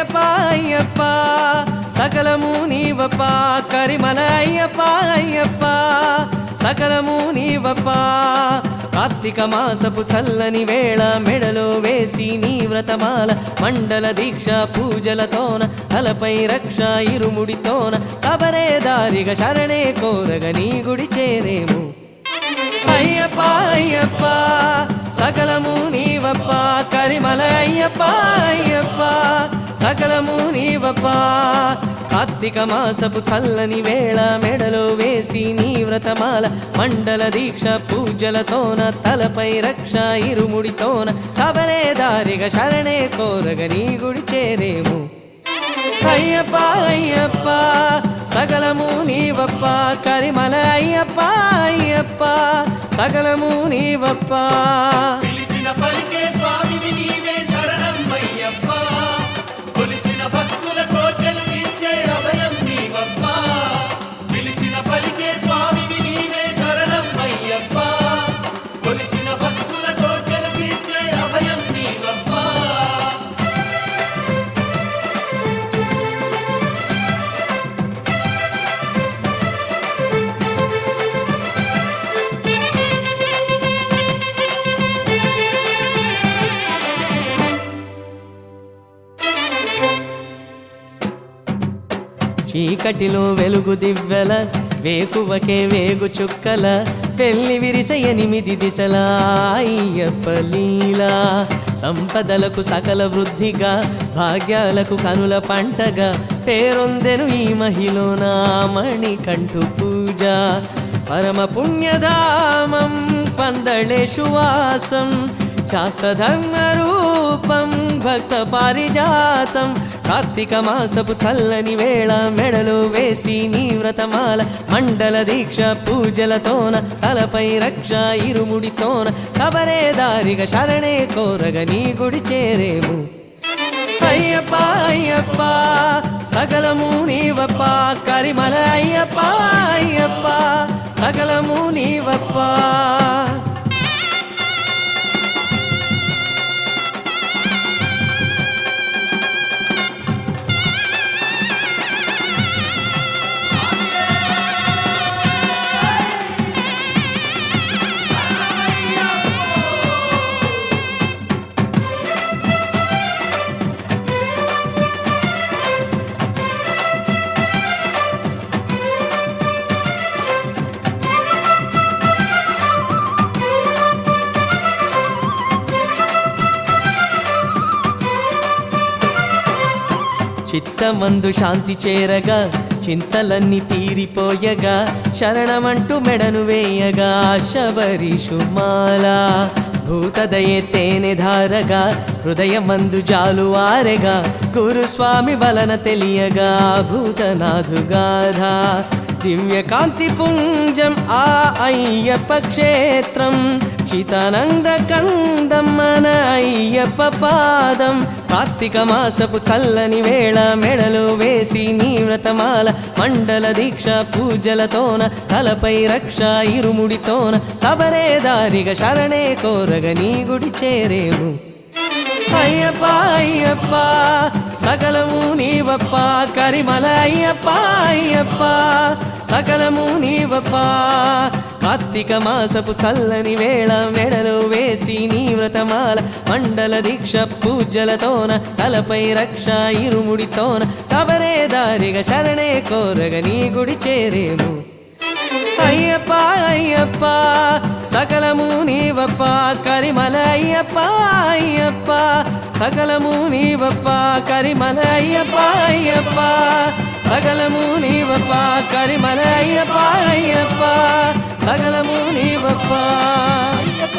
అయ్యప్ప అయ్యప్ప సకలము నీవప్ప కరిమల అయ్యప్ప అయ్యప్ప సకలము నీవప్ప కార్తీక మాసపు చల్లని వేళ మెడలో వేసి నీ వ్రతమాల మండల దీక్ష పూజలతోన తలపై రక్ష ఇరుముడితోన సబరే దారిగా శరణే కోరగ నీ గుడి చేరేము అయ్యప్ప అయ్యప్ప సకలము నీవప్ప కరిమల అయ్యప్ప అయ్యప్ప సకలము నీవప్ప కార్తీక మాసపు చల్లని వేళ మెడలో వేసి నీ వ్రతమాల మండల దీక్ష పూజలతోన తలపై రక్ష ఇరుముడితోన సబరే దారిగా శరణే కోరగ నీ గుడి చేరేము అయ్యప్ప అయ్యప్ప సకలము నీవప్ప కరిమల అయ్యప్ప అయ్యప్ప సకలము నీవప్ప పిలిచిన పలికే స్వామివి నీవే శరణం అయ్యప్ప కొలిచిన భక్తుల కోటలు తీర్చే అభయం నీవప్ప పిలిచిన పలికే స్వామివి నీవే శరణం అయ్యప్ప కొలిచిన భక్తుల కోటలు తీర్చే అభయం నీవప్ప చీకటిలో వెలుగు దివ్వెల వేకువకే వేగు చుక్కల పెళ్లి విరిస 8 దిశల అయ్యప్ప లీలా సంపదలకు సకల వృద్ధిగా భాగ్యాలకు కనుల పంటగా పేరొందెను ఈ మహిళన మణికంఠు పూజ పరమ పుణ్యధామం పందళేషు వాసం శాస్త్రధర్మ రూపం భక్త పారిజాతం కార్తీక మాసపు చల్లని వేళ మెడలో వేసి నీ వ్రతమాల మండల దీక్ష పూజలతోన తలపై రక్ష ఇరుముడితోన సబరే దారిగా శరణే కోరగ నీ గుడి చేరేము అయ్యప్ప అయ్యప్ప సకలము నీవప్ప కరిమల అయ్యప్ప అయ్యప్ప సకలము నీవప్ప చిత్తమందు శాంతి చేరగా చింతలన్నీ తీరిపోయగా శరణమంటూ మెడను వేయగా శబరిషుమాల భూతదయే తేనె ధారగా హృదయమందు జాలు ఆరెగా గురుస్వామి వలన తెలియగా భూతనాథుగాధ దివ్య కాంతి పుంజం ఆ అయ్యప్ప క్షేత్రం చితానంద కందం మన అయ్యప్ప పాదం కార్తీక మాసపు చల్లని వేళ మెడలో వేసి నీ వ్రతమాల మండల దీక్ష పూజలతోన తలపై రక్ష ఇరుముడితోన సబరే దారిగా శరణే కోరగ నీ గుడి చేరేము అయ్యప్ప అయ్యప్ప సకలము నీవప్ప కరిమల అయ్యప్ప అయ్యప్ప సకలము నీవప్ప కార్తీక మాసపు చల్లని వేళ మెడలో వేసి నీ వ్రతమాల మండల దీక్ష పూజలతోన తలపై రక్ష ఇరుముడితోన సబరే దారిగా శరణే కోరగ నీ గుడి చేరేము అయ్యప్ప అయ్యప్ప సకలము నీవప్ప కరిమల అయ్యప్ప అయ్యప్ప సకలము నీవప్ప కరిమల అయ్యప్ప అయ్యప్ప సకలము నీవప్ప కరిమల అయ్యప్ప అయ్యప్ప సకలము నీవప్ప అయ్యప్ప